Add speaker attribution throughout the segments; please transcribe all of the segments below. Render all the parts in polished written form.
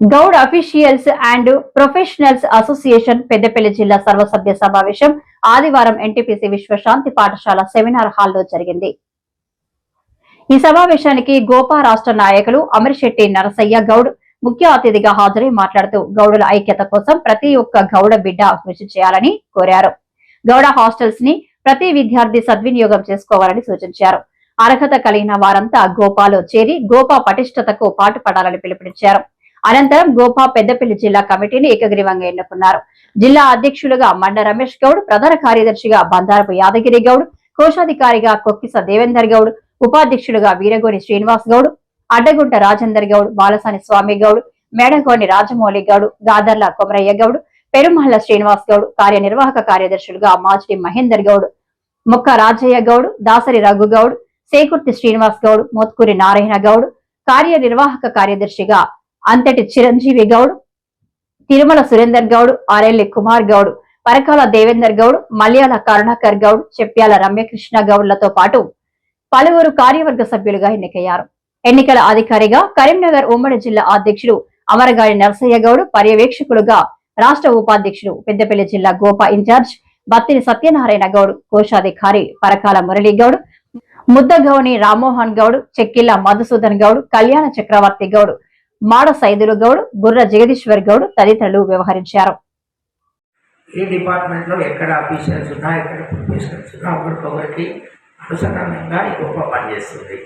Speaker 1: Goud officials and professionals association Peddapalli జిల్లా సర్వసభ్య సమావేశం ఆదివారం ఎన్టీపీసీ విశ్వశాంతి పాఠశాల సెమినార్ హాల్లో జరిగింది. ఈ సమావేశానికి గోపా రాష్ట్ర నాయకులు అమరిశెట్టి నరసయ్య గౌడ్ ముఖ్య అతిథిగా హాజరై మాట్లాడుతూ గౌడుల ఐక్యత కోసం ప్రతి ఒక్క గౌడ బిడ్డ కృషి చేయాలని కోరారు. గౌడ హాస్టల్స్ ని ప్రతి విద్యార్థి సద్వినియోగం చేసుకోవాలని సూచించారు. అర్హత కలిగిన వారంతా గోపాలో చేరి గోపా పటిష్టతకు పాటుపడాలని పిలుపునిచ్చారు. అనంతరం గోపా పెద్దపల్లి జిల్లా కమిటీని ఏకగ్రీవంగా ఎన్నుకున్నారు. జిల్లా అధ్యక్షులుగా మండ రమేష్ గౌడ్, ప్రధాన కార్యదర్శిగా బందారపు యాదగిరి గౌడ్, కోశాధికారిగా కొక్కిస దేవేందర్ గౌడ్, ఉపాధ్యక్షులుగా వీరగోని శ్రీనివాస్ గౌడ్, అడ్డగుంట రాజేందర్ గౌడ్, బాలసాని స్వామి గౌడ్, మేడగోని రాజమౌళి గౌడ్, గాదర్ల కొమరయ్య గౌడ్, పెరుమహల్ల శ్రీనివాస్ గౌడ్, కార్యనిర్వాహక కార్యదర్శులుగా మాజిడి మహేందర్ గౌడ్, ముక్క రాజయ్య గౌడ్, దాసరి రఘు గౌడ్, సేకుర్తి శ్రీనివాస్ గౌడ్, మోత్కూరి నారాయణ గౌడ్, కార్యనిర్వాహక కార్యదర్శిగా అంతటి చిరంజీవి గౌడ్, తిరుమల సురేందర్ గౌడ్, ఆరెల్లి కుమార్ గౌడ్, పరకాల దేవేందర్ గౌడ్, మల్యాల కరుణాకర్ గౌడ్, చెప్ప్యాల రమ్యకృష్ణ గౌడ్లతో పాటు పలువురు కార్యవర్గ సభ్యులుగా ఎన్నికయ్యారు. ఎన్నికల అధికారిగా కరీంనగర్ ఉమ్మడి జిల్లా అధ్యక్షుడు అమరగాడి నరసయ్య గౌడ్, పర్యవేక్షకులుగా రాష్ట్ర ఉపాధ్యక్షుడు పెద్దపల్లి జిల్లా గోపా ఇన్ఛార్జ్ బత్తిని సత్యనారాయణ గౌడ్, కోశాధికారి పరకాల మురళీ గౌడ్, ముద్దగౌని రామ్మోహన్ గౌడ్, చెక్కిళ్ల మధుసూదన్ గౌడ్, కళ్యాణ చక్రవర్తి గౌడ్, మాడ సైదులు గౌడ్, బుర్ర జగదీశ్వర్ గౌడ్ తదితరులు వ్యవహరించారు.
Speaker 2: ఏ డిపార్ట్మెంట్ లో ఎక్కడ ఆఫీసర్స్ ఉన్నా, ఎక్కడ ప్రొఫెషనల్స్ ఉన్నా ఒకరికొకరికి అనుసంధానంగా ఈ గొప్ప పనిచేస్తుంది.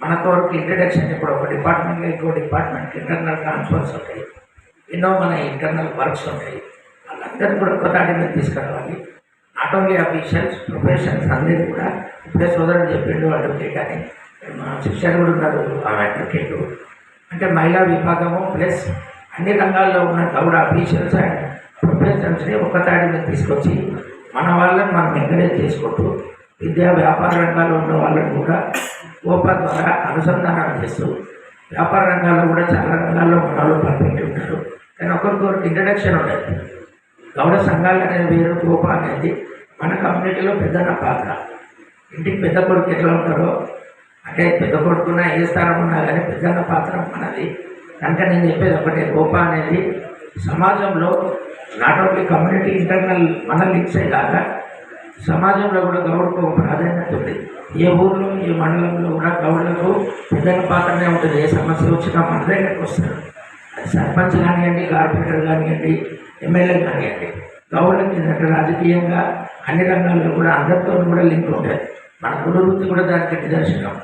Speaker 2: మనకు ఇంట్రడక్షన్ ఇప్పుడు ఒక డిపార్ట్మెంట్లో ఇంకో డిపార్ట్మెంట్ ఇంటర్నల్ ట్రాన్స్ఫర్స్ ఉంటాయి, ఎన్నో మన ఇంటర్నల్ వర్క్స్ ఉంటాయి. వాళ్ళందరినీ కూడా ఒక తాటి మీద తీసుకురావాలి. నాట్ ఓన్లీ అఫీషియల్స్, ప్రొఫెషనల్స్ అందరూ కూడా. ఇప్పుడే సోదరుడు చెప్పిండు అడ్వకేట్ అని, మా శిక్షణ కూడా ఉన్నారు ఆమె అడ్వకేటు. అంటే మహిళా విభాగము ప్లస్ అన్ని రంగాల్లో ఉన్న గౌడ అఫీషియల్స్ అండ్ ప్రొఫెషనల్స్ని ఒక తాటి మీద తీసుకొచ్చి మన వాళ్ళని మనం ఎంకరేజ్ చేసుకుంటూ విద్యా వ్యాపార రంగాల్లో ఉన్న వాళ్ళని కూడా గోపా ద్వారా అనుసంధానం చేస్తూ, వ్యాపార రంగాల్లో కూడా చాలా రంగాల్లో మన వాళ్ళు పర్ఫెక్ట్ ఉంటారు. కానీ ఒకరికొకరికి ఇంట్రడక్షన్ ఉండదు. గౌడ సంఘాలు అనేది వేరు, గోపా అనేది మన కమ్యూనిటీలో పెద్దన్న పాత్ర. ఇంటికి పెద్ద కొడుకు ఎట్లా ఉంటారో, అంటే పెద్ద కొడుకున్న ఏ స్థానం ఉన్నా కానీ పెద్దన్న పాత్ర మనది. కనుక నేను చెప్పేది ఒకటే, గోపా అనేది సమాజంలో నాట్ ఓన్లీ కమ్యూనిటీ ఇంటర్నల్ మన లింక్సే కాక సమాజంలో కూడా గౌడ్కు ఒక ప్రాధాన్యత ఉంది. ఏ ఊర్లో ఏ మండలంలో కూడా గౌడ్లకు పెద్దన్న పాత్రనే ఉంటుంది. ఏ సమస్య వచ్చినా మన దగ్గరికి వస్తారు. అది సర్పంచ్ కానివ్వండి, కార్పొరేటర్ కానివ్వండి, ఎమ్మెల్యే కానివ్వండి. గౌడ్లకి ఏంటంటే రాజకీయంగా అన్ని రంగాల్లో కూడా అందరితో కూడా లింక్ ఉంటుంది. మన కులవృత్తి కూడా దానికి నిదర్శనం.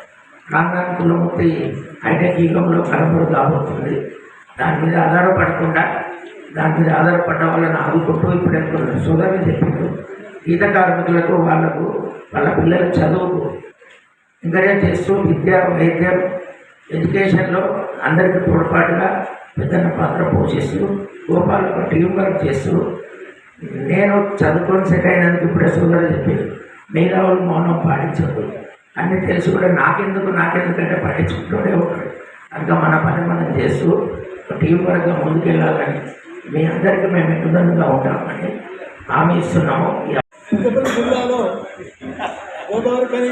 Speaker 2: రాను కులవృత్తి హైటెక్ యుగంలో కనబడు కాబోతుంది. దాని మీద ఆధారపడకుండా దాని మీద ఆధారపడ్డ వాళ్ళని ఆదుకుంటూ ఇప్పుడే సోదరులు చెప్పిండు, గీత కార్మికులకు వాళ్ళ పిల్లల చదువుకు ఎంకరేజ్ చేస్తూ విద్య, వైద్యం, ఎడ్యుకేషన్లో అందరికీ తోడ్పాటుగా పెద్దన్న పాత్ర పోషిస్తూ గోపాలకు టీం వర్క్ చేస్తూ, నేను చదువుకొని సెట్ అయినందుకు ఇప్పుడే సోదరులు చెప్పింది, మిగతా వాళ్ళు మౌనం పాటించదు అన్నీ తెలిసి కూడా నాకెందుకంటే పట్టించుకుంటూనే ఉంటాడు. కనుక మన పని మనం చేస్తూ టీం వర్క్గా ముందుకెళ్ళాలని మీ అందరికీ మేము ఎన్నుదన్నుగా ఉంటామని హామీ ఇస్తున్నాము.
Speaker 3: పెద్దపల్లి జిల్లాలో గోదావరికని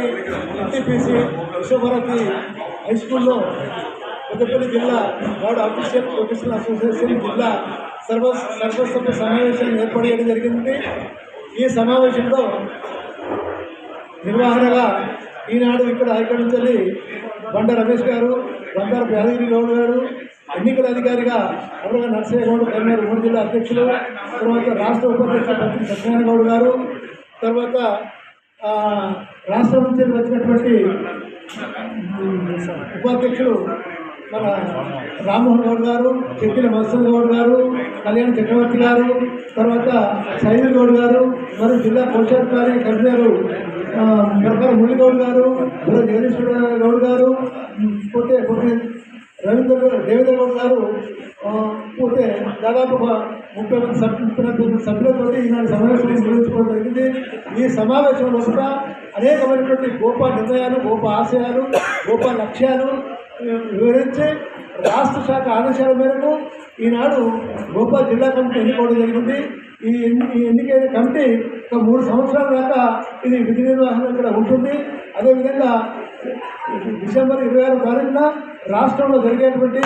Speaker 3: ఎన్టీపీసీ విశ్వభారతి హై స్కూల్లో పెద్దపల్లి జిల్లా గౌడ్ అఫీషియల్ ప్రొఫెషనల్ అసోసియేషన్ జిల్లా సర్వసభ్య సమావేశం ఏర్పాటు చేయడం జరిగింది. ఈ సమావేశంలో నిర్వహణగా ఈనాడు ఇక్కడ నుంచి బండ రమేష్ గారు, బండారపు యాదగిరి గౌడ్ గారు, ఎన్నికల అధికారిగా అమరగా నరసయ్య గౌడ్, కరీంనగర్ ఉమ్మడి జిల్లా అధ్యక్షులు, తర్వాత రాష్ట్ర ఉపాధ్యక్షులు బత్తిని సత్యనారాయణ గౌడ్ గారు, తర్వాత రాష్ట్రం నుంచి వచ్చినటువంటి ఉపాధ్యక్షులు మన రామ్మోహన్ గౌడ్ గారు, చెక్కిల మధుసూదన్ గౌడ్ గారు, కళ్యాణ చక్రవర్తి గారు, తర్వాత సైదుల్ గౌడ్ గారు, మరియు జిల్లా కోశాధికారి కన్వీనర్ పరకాల మురళీ గౌడ్ గారు, బుర్ర జగదీశ్వర గౌడ్ గారు, పోతే దేవేంద్ర గౌడ్ గారు, పోతే దాదాపు 30 మంది సభ్యులతో ఈనాడు సమావేశం నిర్వహించుకోవడం జరిగింది. ఈ సమావేశంలో కూడా అనేకమైనటువంటి గోపా నిర్ణయాలు, గోపా ఆశయాలు, గోపా లక్ష్యాలు వివరించి రాష్ట్ర శాఖ ఆదేశాల మేరకు ఈనాడు గోపా జిల్లా కమిటీ ఎన్నుకోవడం జరిగింది. ఈ ఎన్నికైన కమిటీ ఒక 3 సంవత్సరాల దాకా ఇది విధి నిర్వహణ కూడా ఉంటుంది. అదేవిధంగా డిసెంబర్ 26వ తారీఖున రాష్ట్రంలో జరిగేటువంటి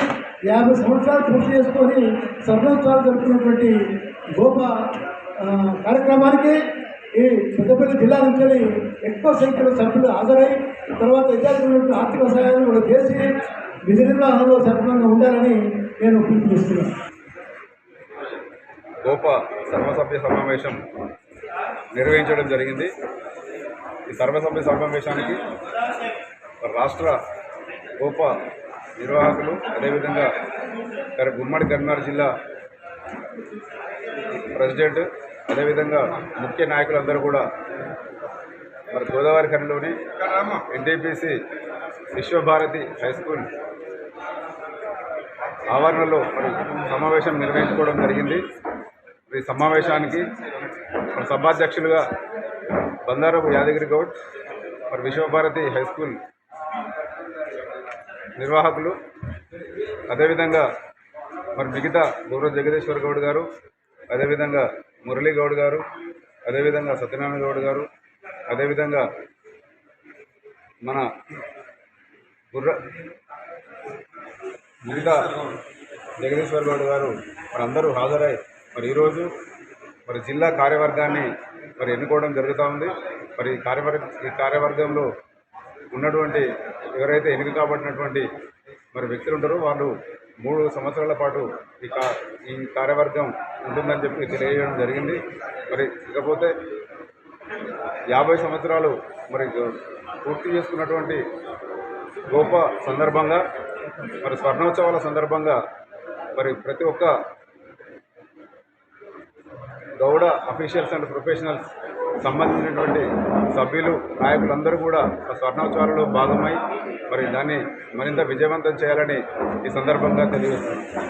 Speaker 3: 50 సంవత్సరాలు పూర్తి చేసుకొని స్వర్ణోత్సవాలు జరుపుకున్నటువంటి గొప్ప కార్యక్రమానికి ఈ పెద్దపల్లి జిల్లా నుంచి ఎక్కువ సంఖ్యలో సభ్యులు హాజరై తర్వాత విద్యార్థులకు ఆర్థిక సహాయాన్ని కూడా చేసి విధి నిర్వహణలో సక్రమంగా ఉండాలని నేను పిలుపునిస్తున్నాను.
Speaker 4: గోప సర్వసభ్య సమావేశం నిర్వహించడం జరిగింది. ఈ సర్వసభ్య సమావేశానికి రాష్ట్ర గోప నిర్వాహకులు, అదేవిధంగా ఉమ్మడి కరీంనగర్ జిల్లా ప్రెసిడెంట్, అదేవిధంగా ముఖ్య నాయకులందరూ కూడా మరి గోదావరి ఖనిలోని ఎన్టీపీసీ విశ్వభారతి హై స్కూల్ ఆవరణలో మరి సమావేశం నిర్వహించుకోవడం జరిగింది. ఈ సమావేశానికి సభాధ్యక్షులుగా బందారపు యాదగిరి గౌడ్, మరి విశ్వభారతి హై స్కూల్ నిర్వాహకులు, అదేవిధంగా మరి మిగతా గౌరవ జగదీశ్వర్ గౌడ్ గారు, అదేవిధంగా మురళీ గౌడ్ గారు, అదేవిధంగా సత్యనారాయణ గౌడ్ గారు, అదేవిధంగా మన మిగతా జగదీశ్వర్ గౌడ్ గారు మరి అందరూ హాజరై మరి ఈరోజు మరి జిల్లా కార్యవర్గాన్ని మరి ఎన్నుకోవడం జరుగుతూ ఉంది. మరి ఈ కార్యవర్గంలో ఉన్నటువంటి ఎవరైతే ఎన్నిక కాబట్టినటువంటి మరి వ్యక్తులు ఉంటారో వాళ్ళు 3 సంవత్సరాల పాటు ఈ కార్యవర్గం ఉంటుందని చెప్పి తెలియజేయడం జరిగింది. మరి ఇకపోతే 50 సంవత్సరాలు మరి పూర్తి చేసుకున్నటువంటి గొప్ప సందర్భంగా మరి స్వర్ణోత్సవాల సందర్భంగా మరి ప్రతి ఒక్క గౌడ అఫీషియల్స్ అండ్ ప్రొఫెషనల్స్ సంబంధించినటువంటి సభ్యులు, నాయకులందరూ కూడా ఆ స్వర్ణోత్సవాలలో భాగమై మరి దాన్ని మరింత విజయవంతం చేయాలని ఈ సందర్భంగా తెలియజేస్తున్నారు.